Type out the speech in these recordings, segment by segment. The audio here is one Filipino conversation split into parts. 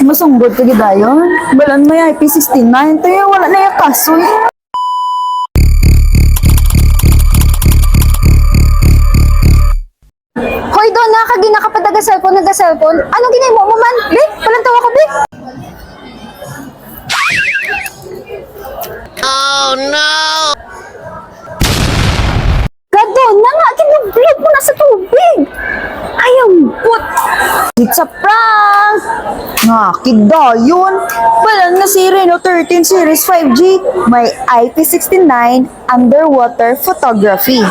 masunggod ka gidayon. Balan may IP69. Tayo wala na yung kasoy. Hoy, doon na, kagina ka pa nag-cellphone. Anong ginay mo man? Be, walang tawa ko, be. Oh no! Gado na nga, kinublog mo na sa tubig. Ayaw, put. It's a prank. Nakidayon. Balan na si Reno 13 Series 5G. May IP69 underwater photography.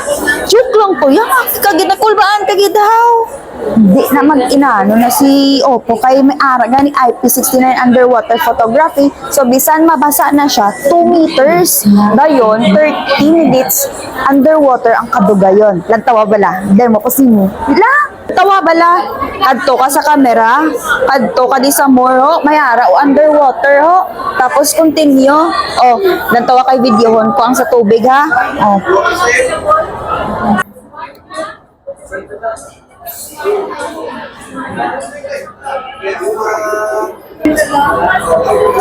Joke lang to. Yan, kaginakulbaan kagidaw. Hindi na mag-inano na si Oppo kay may ara gani IP69 underwater photography. So bisan mabasa na siya 2 meters. Dayon 30 minutes underwater ang kadugayon. Lantawa bala. Dahil mo pasimo. La, tawa bala. Kadto ka sa camera, kadto ka di sa more ho, may ara o underwater ho. Tapos continue. Oh, lantawa kay videohon ko ang sa tubig ha. Oh.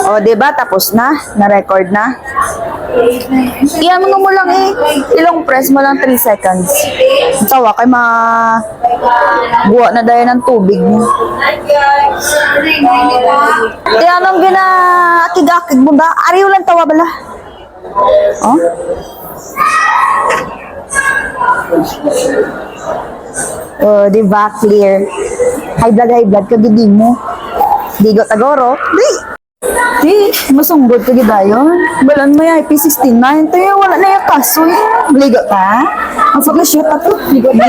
O, diba? Tapos na? Na-record na? Iyan mo lang eh. Ilong press mo lang 3 seconds. Tawa kay buwa na dahil ng tubig mo. Iyan ang gina-akig-akig mo ba? Ariw lang tawa bala. Oh? Oh, diba? Clear. High blood ka gidi mo. Digo tagoro. Di, masunggod ka gidayon. Balan may IP69. Tayo wala na yung kasoy. Ligo ka? Ang pag-shoot ako. Ligo na.